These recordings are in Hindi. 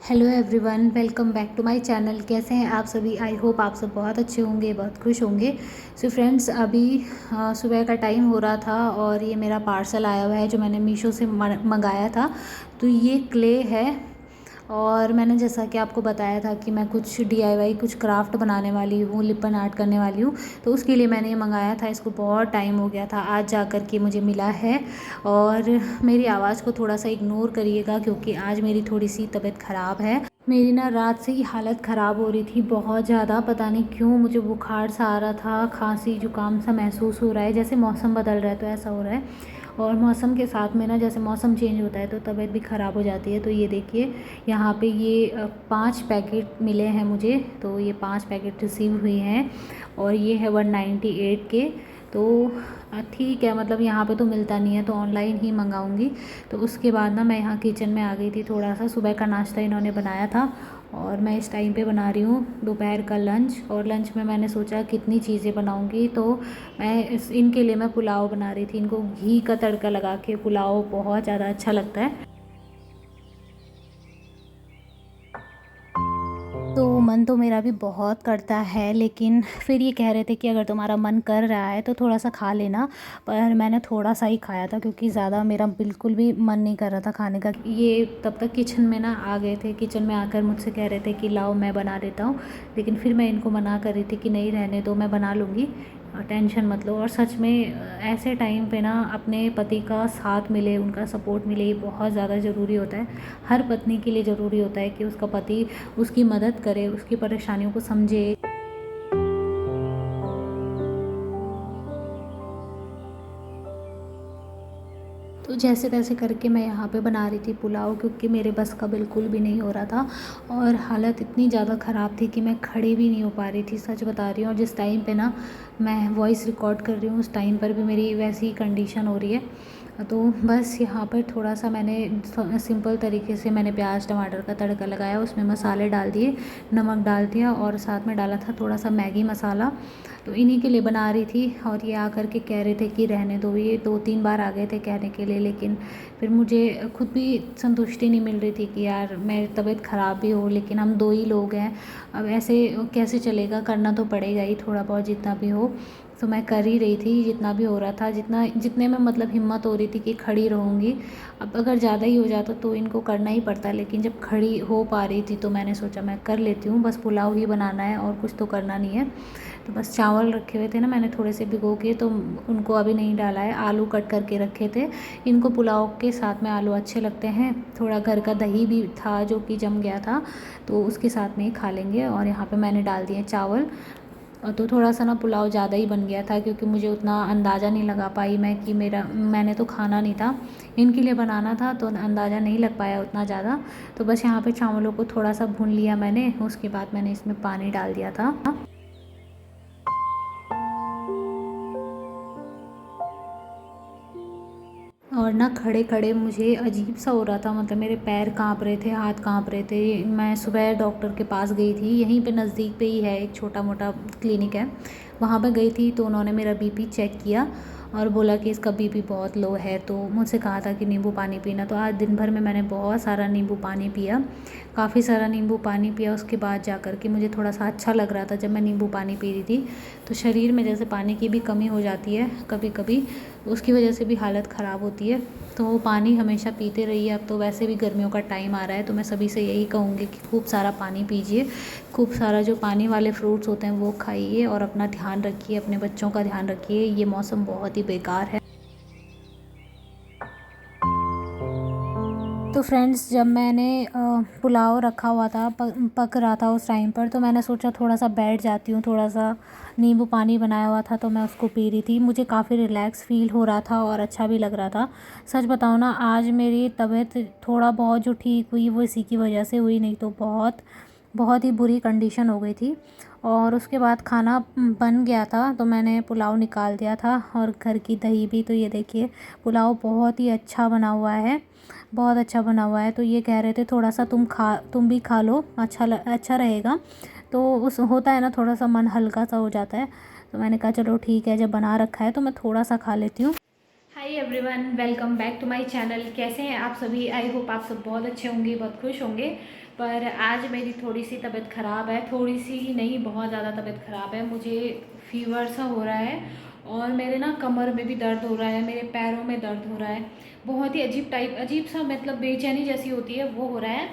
Hello everyone, welcome back to my channel. कैसे हैं आप सभी? आई होप आप सब बहुत अच्छे होंगे, बहुत खुश होंगे। सो फ्रेंड्स, अभी सुबह का टाइम हो रहा था और ये मेरा पार्सल आया हुआ है जो मैंने मीशो से मंगाया था। तो ये क्ले है और मैंने जैसा कि आपको बताया था कि मैं कुछ डीआईवाई कुछ क्राफ्ट बनाने वाली हूँ, लिपन आर्ट करने वाली हूँ। तो उसके लिए मैंने ये मंगाया था। इसको बहुत टाइम हो गया था, आज जा कर के मुझे मिला है। और मेरी आवाज़ को थोड़ा सा इग्नोर करिएगा क्योंकि आज मेरी थोड़ी सी तबीयत ख़राब है। मेरी ना रात से ही हालत ख़राब हो रही थी बहुत ज़्यादा, पता नहीं क्यों मुझे बुखार सा आ रहा था, खांसी जुकाम सा महसूस हो रहा है। जैसे मौसम बदल रहा है तो ऐसा हो रहा है। और मौसम के साथ में ना जैसे मौसम चेंज होता है तो तबीयत भी ख़राब हो जाती है। तो ये देखिए, यहाँ पे ये 5 पैकेट मिले हैं मुझे। तो ये 5 पैकेट रिसीव हुए हैं और ये है 198 के। तो ठीक है, मतलब यहाँ पे तो मिलता नहीं है तो ऑनलाइन ही मंगाऊंगी। तो उसके बाद ना मैं यहाँ किचन में आ गई थी। थोड़ा सा सुबह का नाश्ता इन्होंने बनाया था और मैं इस टाइम पे बना रही हूँ दोपहर का लंच। और लंच में मैंने सोचा कितनी चीज़ें बनाऊंगी, तो इनके लिए मैं पुलाव बना रही थी। इनको घी का तड़का लगा के पुलाव बहुत ज़्यादा अच्छा लगता है। तो मन तो मेरा भी बहुत करता है, लेकिन फिर ये कह रहे थे कि अगर तुम्हारा मन कर रहा है तो थोड़ा सा खा लेना। पर मैंने थोड़ा सा ही खाया था क्योंकि ज़्यादा मेरा बिल्कुल भी मन नहीं कर रहा था खाने का। ये तब तक किचन में ना आ गए थे। किचन में आकर मुझसे कह रहे थे कि लाओ मैं बना देता हूँ, लेकिन फिर मैं इनको मना कर रही थी कि नहीं, रहने दो, मैं बना लूँगी, टेंशन मत लो। और सच में ऐसे टाइम पे ना अपने पति का साथ मिले, उनका सपोर्ट मिले, ये बहुत ज़्यादा ज़रूरी होता है। हर पत्नी के लिए ज़रूरी होता है कि उसका पति उसकी मदद करे, उसकी परेशानियों को समझे। तो जैसे तैसे करके मैं यहाँ पे बना रही थी पुलाव, क्योंकि मेरे बस का बिल्कुल भी नहीं हो रहा था और हालत इतनी ज़्यादा ख़राब थी कि मैं खड़ी भी नहीं हो पा रही थी, सच बता रही हूँ। और जिस टाइम पे ना मैं वॉइस रिकॉर्ड कर रही हूँ उस टाइम पर भी मेरी वैसी कंडीशन हो रही है। तो बस यहाँ पर थोड़ा सा मैंने सिंपल तरीके से मैंने प्याज टमाटर का तड़का लगाया, उसमें मसाले डाल दिए, नमक डाल दिया और साथ में डाला था थोड़ा सा मैगी मसाला। तो इन्हीं के लिए बना रही थी और ये आकर के कह रहे थे कि रहने दो। ये 2-3 बार आ गए थे कहने के लिए, लेकिन फिर मुझे खुद भी संतुष्टि नहीं मिल रही थी कि यार मेरी तबीयत ख़राब भी हो लेकिन हम 2 ही लोग हैं, अब ऐसे कैसे चलेगा, करना तो पड़ेगा ही थोड़ा बहुत जितना भी हो। तो मैं कर ही रही थी जितना भी हो रहा था, जितने में मतलब हिम्मत हो रही थी कि खड़ी रहूँगी। अब अगर ज़्यादा ही हो जाता तो इनको करना ही पड़ता, लेकिन जब खड़ी हो पा रही थी तो मैंने सोचा मैं कर लेती हूँ। बस पुलाव ही बनाना है और कुछ तो करना नहीं है। तो बस चावल रखे हुए थे ना मैंने थोड़े से भिगो के, तो उनको अभी नहीं डाला है। आलू कट करके रखे थे, इनको पुलाव के साथ में आलू अच्छे लगते हैं। थोड़ा घर का दही भी था जो कि जम गया था, तो उसके साथ में ही खा लेंगे। और यहाँ पे मैंने डाल दिए चावल। और तो थोड़ा सा ना पुलाव ज़्यादा ही बन गया था क्योंकि मुझे उतना अंदाज़ा नहीं लगा पाई मैं कि मैंने तो खाना नहीं था, इनके लिए बनाना था, तो अंदाज़ा नहीं लग पाया उतना ज़्यादा। तो बस यहाँ पे चावलों को थोड़ा सा भून लिया मैंने, उसके बाद मैंने इसमें पानी डाल दिया था। और ना खड़े खड़े मुझे अजीब सा हो रहा था, मतलब मेरे पैर कांप रहे थे, हाथ कांप रहे थे। मैं सुबह डॉक्टर के पास गई थी, यहीं पे नज़दीक पे ही है एक छोटा मोटा क्लिनिक है, वहाँ पे गई थी। तो उन्होंने मेरा बीपी चेक किया और बोला कि इसका बीपी बहुत लो है। तो मुझसे कहा था कि नींबू पानी पीना। तो आज दिन भर में मैंने बहुत सारा नींबू पानी पिया, काफ़ी सारा नींबू पानी पिया। उसके बाद जा कर के मुझे थोड़ा सा अच्छा लग रहा था जब मैं नींबू पानी पी रही थी। तो शरीर में जैसे पानी की भी कमी हो जाती है कभी कभी, उसकी वजह से भी हालत ख़राब होती है। तो वो पानी हमेशा पीते रहिए। अब तो वैसे भी गर्मियों का टाइम आ रहा है, तो मैं सभी से यही कहूँगी कि खूब सारा पानी पीजिए, खूब सारा जो पानी वाले फ्रूट्स होते हैं वो खाइए और अपना ध्यान रखिए, अपने बच्चों का ध्यान रखिए। ये मौसम बहुत ही बेकार है। तो फ्रेंड्स, जब मैंने पुलाव रखा हुआ था, पक रहा था उस टाइम पर, तो मैंने सोचा थोड़ा सा बैठ जाती हूँ। थोड़ा सा नींबू पानी बनाया हुआ था तो मैं उसको पी रही थी। मुझे काफ़ी रिलैक्स फ़ील हो रहा था और अच्छा भी लग रहा था। सच बताऊँ ना, आज मेरी तबीयत थोड़ा बहुत जो ठीक हुई वो इसी की वजह से हुई, नहीं तो बहुत बहुत ही बुरी कंडीशन हो गई थी। और उसके बाद खाना बन गया था तो मैंने पुलाव निकाल दिया था और घर की दही भी। तो ये देखिए, पुलाव बहुत ही अच्छा बना हुआ है, बहुत अच्छा बना हुआ है। तो ये कह रहे थे थोड़ा सा तुम भी खा लो, अच्छा रहेगा। तो उस होता है ना, थोड़ा सा मन हल्का सा हो जाता है। तो मैंने कहा चलो ठीक है, जब बना रखा है तो मैं थोड़ा सा खा लेती हूँ। Hi everyone, welcome back to my channel. कैसे हैं आप सभी? आई होप आप सब बहुत अच्छे होंगे, बहुत खुश होंगे। पर आज मेरी थोड़ी सी तबीयत ख़राब है, थोड़ी सी ही नहीं, बहुत ज़्यादा तबीयत ख़राब है। मुझे फीवर सा हो रहा है और मेरे ना कमर में भी दर्द हो रहा है, मेरे पैरों में दर्द हो रहा है। बहुत ही अजीब सा मतलब बेचैनी जैसी होती है वो हो रहा है।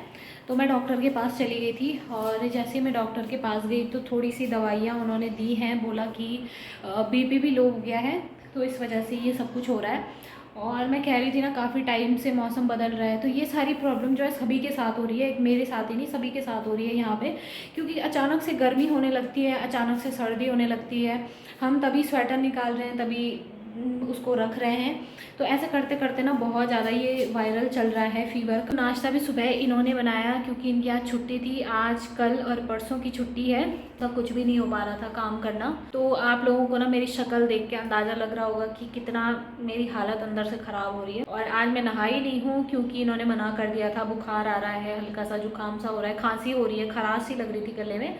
तो मैं डॉक्टर के पास चली गई थी और जैसे मैं डॉक्टर के पास गई तो थोड़ी सी दवाइयाँ उन्होंने दी हैं। बोला कि बीपी भी लो हो गया है, तो इस वजह से ये सब कुछ हो रहा है। और मैं कह रही थी ना, काफ़ी टाइम से मौसम बदल रहा है, तो ये सारी प्रॉब्लम जो है सभी के साथ हो रही है, मेरे साथ ही नहीं सभी के साथ हो रही है यहाँ पे। क्योंकि अचानक से गर्मी होने लगती है, अचानक से सर्दी होने लगती है। हम तभी स्वेटर निकाल रहे हैं, तभी उसको रख रहे हैं। तो ऐसे करते करते ना बहुत ज़्यादा ये वायरल चल रहा है फीवर का। नाश्ता भी सुबह इन्होंने बनाया क्योंकि इनकी आज छुट्टी थी, आज कल और परसों की छुट्टी है, तो कुछ भी नहीं हो पा रहा था काम करना। तो आप लोगों को ना मेरी शक्ल देख के अंदाज़ा लग रहा होगा कि कितना मेरी हालत अंदर से ख़राब हो रही है। और आज मैं नहाई नहीं हूँ क्योंकि इन्होंने मना कर दिया था। बुखार आ रहा है, हल्का सा जुकाम सा हो रहा है, खांसी हो रही है, खराश सी लग रही थी गले में।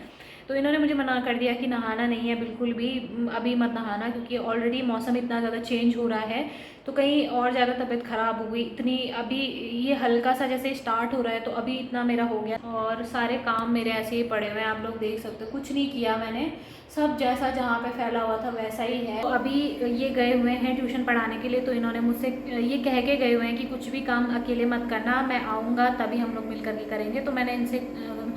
तो इन्होंने मुझे मना कर दिया कि नहाना नहीं है बिल्कुल भी, अभी मत नहाना, क्योंकि ऑलरेडी मौसम इतना ज़्यादा चेंज हो रहा है तो कहीं और ज़्यादा तबीयत ख़राब हो गई। इतनी अभी ये हल्का सा जैसे स्टार्ट हो रहा है तो अभी इतना मेरा हो गया। और सारे काम मेरे ऐसे ही पड़े हुए हैं, आप लोग देख सकते हो, कुछ नहीं किया मैंने, सब जैसा जहाँ पे फैला हुआ था वैसा ही है। तो अभी ये गए हुए हैं ट्यूशन पढ़ाने के लिए, तो इन्होंने मुझसे ये कह के गए हुए हैं कि कुछ भी काम अकेले मत करना, मैं आऊँगा तभी हम लोग मिल करके करेंगे। तो मैंने इनसे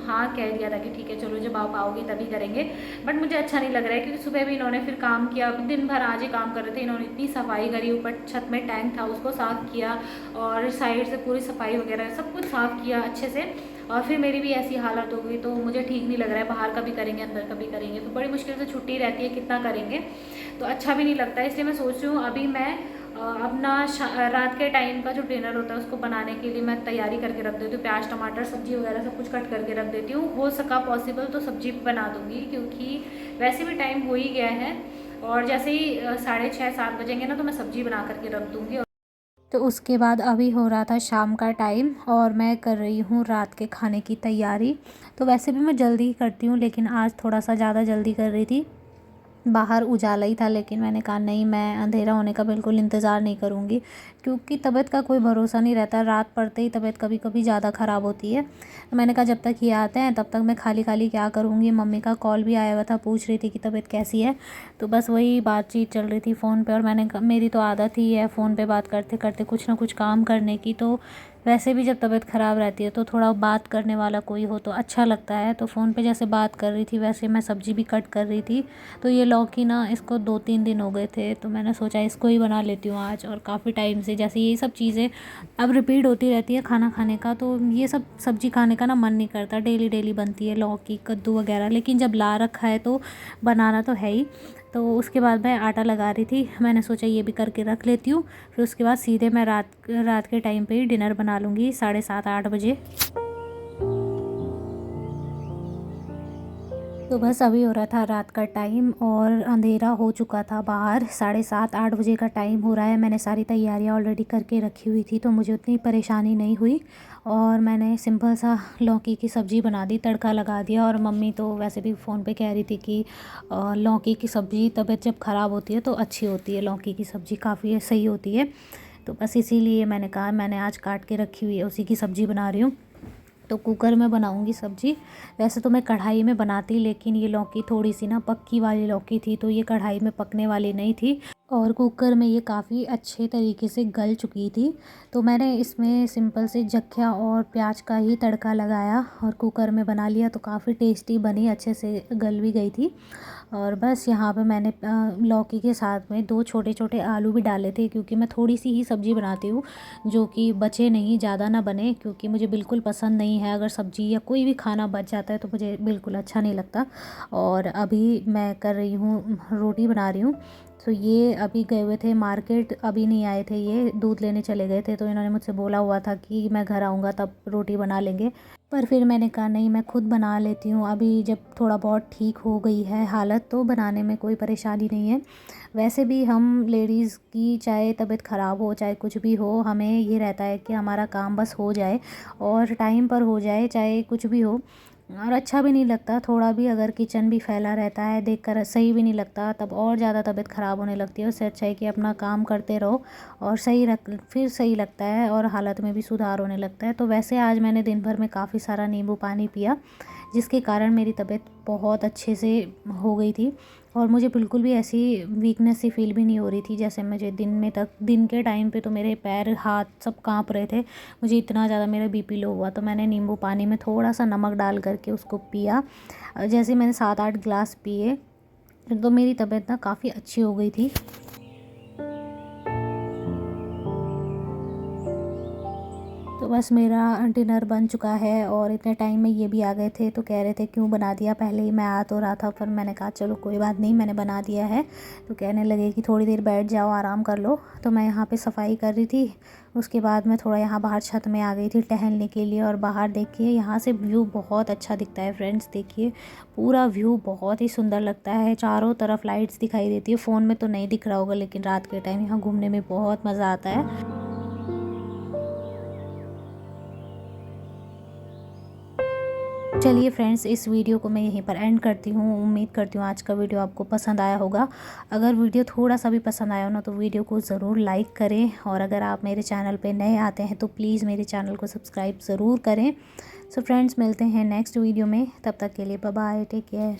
हाँ कह दिया था कि ठीक है चलो, जब आप आओगे तभी करेंगे। बट मुझे अच्छा नहीं लग रहा है क्योंकि सुबह भी इन्होंने फिर काम किया, दिन भर आज ही काम कर रहे थे। इन्होंने इतनी सफाई करी, ऊपर छत में टैंक था उसको साफ़ किया और साइड से पूरी सफाई वगैरह सब कुछ साफ़ किया अच्छे से। और फिर मेरी भी ऐसी हालत हो गई, तो मुझे ठीक नहीं लग रहा है। बाहर का भी करेंगे, अंदर का भी करेंगे, तो बड़ी मुश्किल से छुट्टी रहती है, कितना करेंगे, तो अच्छा भी नहीं लगता है। इसलिए मैं सोच रही हूँ अभी मैं अपना रात के टाइम का जो डिनर होता है उसको बनाने के लिए मैं तैयारी करके रख देती हूँ। प्याज टमाटर सब्जी वगैरह सब कुछ कट करके रख देती हूँ। हो सका पॉसिबल तो सब्जी बना दूँगी, क्योंकि वैसे भी टाइम हो ही गया है। और जैसे ही 6:30-7 बजेंगे ना, तो मैं सब्जी बना करके रख दूँगी। तो उसके बाद अभी हो रहा था शाम का टाइम और मैं कर रही हूँ रात के खाने की तैयारी। तो वैसे भी मैं जल्दी ही करती हूँ, लेकिन आज थोड़ा सा ज़्यादा जल्दी कर रही थी। बाहर उजाला ही था, लेकिन मैंने कहा नहीं, मैं अंधेरा होने का बिल्कुल इंतज़ार नहीं करूँगी, क्योंकि तबीयत का कोई भरोसा नहीं रहता। रात पड़ते ही तबीयत कभी कभी ज़्यादा ख़राब होती है। तो मैंने कहा जब तक ये आते हैं तब तक मैं खाली खाली क्या करूँगी। मम्मी का कॉल भी आया हुआ था, पूछ रही थी कि तबीयत कैसी है। तो बस वही बातचीत चल रही थी फ़ोन पे। और मेरी तो आदत ही है फ़ोन पे बात करते करते कुछ ना कुछ काम करने की। तो वैसे भी जब तबीयत ख़राब रहती है तो थोड़ा बात करने वाला कोई हो तो अच्छा लगता है। तो फ़ोन पे जैसे बात कर रही थी वैसे मैं सब्ज़ी भी कट कर रही थी। तो ये लौकी ना, इसको 2-3 दिन हो गए थे, तो मैंने सोचा इसको ही बना लेती हूँ आज। और काफ़ी टाइम से जैसे ये सब चीज़ें अब रिपीट होती रहती है खाना खाने का, तो ये सब सब्ज़ी खाने का ना मन नहीं करता। डेली डेली बनती है लौकी कद्दू वगैरह, लेकिन जब ला रखा है तो बनाना तो है ही। तो उसके बाद मैं आटा लगा रही थी, मैंने सोचा ये भी करके रख लेती हूँ। फिर उसके बाद सीधे मैं रात के टाइम पे ही डिनर बना लूँगी 7:30-8 बजे। तो बस अभी हो रहा था रात का टाइम और अंधेरा हो चुका था बाहर, 7:30-8 बजे का टाइम हो रहा है। मैंने सारी तैयारियां ऑलरेडी करके रखी हुई थी, तो मुझे उतनी परेशानी नहीं हुई। और मैंने सिंपल सा लौकी की सब्ज़ी बना दी, तड़का लगा दिया। और मम्मी तो वैसे भी फ़ोन पे कह रही थी कि लौकी की सब्ज़ी तबीयत जब ख़राब होती है तो अच्छी होती है, लौकी की सब्ज़ी काफ़ी सही होती है। तो बस इसीलिए मैंने कहा मैंने आज काट के रखी हुई है, उसी की सब्ज़ी बना रही हूँ। तो कुकर में बनाऊंगी सब्ज़ी। वैसे तो मैं कढ़ाई में बनाती, लेकिन ये लौकी थोड़ी सी ना पक्की वाली लौकी थी, तो ये कढ़ाई में पकने वाली नहीं थी। और कुकर में ये काफ़ी अच्छे तरीके से गल चुकी थी। तो मैंने इसमें सिंपल से जख्या और प्याज का ही तड़का लगाया और कुकर में बना लिया, तो काफ़ी टेस्टी बनी, अच्छे से गल भी गई थी। और बस यहाँ पे मैंने लौकी के साथ में 2 छोटे छोटे आलू भी डाले थे, क्योंकि मैं थोड़ी सी ही सब्ज़ी बनाती हूँ, जो कि बचे नहीं, ज़्यादा ना बने, क्योंकि मुझे बिल्कुल पसंद नहीं है अगर सब्ज़ी या कोई भी खाना बच जाता है तो मुझे बिल्कुल अच्छा नहीं लगता। और अभी मैं कर रही हूँ, रोटी बना रही हूँ। तो ये अभी गए हुए थे मार्केट, अभी नहीं आए थे, ये दूध लेने चले गए थे। तो इन्होंने मुझसे बोला हुआ था कि मैं घर आऊँगा तब रोटी बना लेंगे। पर फिर मैंने कहा नहीं, मैं खुद बना लेती हूँ। अभी जब थोड़ा बहुत ठीक हो गई है हालत तो बनाने में कोई परेशानी नहीं है। वैसे भी हम लेडीज़ की चाहे तबीयत ख़राब हो चाहे कुछ भी हो, हमें ये रहता है कि हमारा काम बस हो जाए और टाइम पर हो जाए, चाहे कुछ भी हो। और अच्छा भी नहीं लगता, थोड़ा भी अगर किचन भी फैला रहता है देखकर सही भी नहीं लगता, तब और ज़्यादा तबीयत ख़राब होने लगती है। उससे अच्छा है कि अपना काम करते रहो और फिर सही लगता है और हालत में भी सुधार होने लगता है। तो वैसे आज मैंने दिन भर में काफ़ी सारा नींबू पानी पिया, जिसके कारण मेरी तबीयत बहुत अच्छे से हो गई थी और मुझे बिल्कुल भी ऐसी वीकनेस सी फील भी नहीं हो रही थी। जैसे मुझे दिन के टाइम पे तो मेरे पैर हाथ सब कांप रहे थे, मुझे इतना ज़्यादा मेरा बीपी लो हुआ। तो मैंने नींबू पानी में थोड़ा सा नमक डाल करके उसको पिया। जैसे मैंने 7-8 गिलास पिए तो मेरी तबीयत ना काफ़ी अच्छी हो गई थी। तो बस मेरा डिनर बन चुका है और इतने टाइम में ये भी आ गए थे, तो कह रहे थे क्यों बना दिया, पहले ही मैं आ तो रहा था। पर मैंने कहा चलो कोई बात नहीं, मैंने बना दिया है। तो कहने लगे कि थोड़ी देर बैठ जाओ, आराम कर लो। तो मैं यहाँ पे सफाई कर रही थी, उसके बाद मैं थोड़ा यहाँ बाहर छत में आ गई थी टहलने के लिए। और बाहर देखिए यहाँ से व्यू बहुत अच्छा दिखता है फ्रेंड्स, देखिए पूरा व्यू बहुत ही सुंदर लगता है, चारों तरफ लाइट्स दिखाई देती है। फ़ोन में तो नहीं दिख रहा होगा, लेकिन रात के टाइम यहाँ घूमने में बहुत मज़ा आता है। चलिए फ्रेंड्स, इस वीडियो को मैं यहीं पर एंड करती हूँ। उम्मीद करती हूँ आज का वीडियो आपको पसंद आया होगा। अगर वीडियो थोड़ा सा भी पसंद आया हो ना, तो वीडियो को ज़रूर लाइक करें। और अगर आप मेरे चैनल पे नए आते हैं तो प्लीज़ मेरे चैनल को सब्सक्राइब ज़रूर करें। सो फ्रेंड्स, मिलते हैं नेक्स्ट वीडियो में, तब तक के लिए बाय बाय, टेक केयर।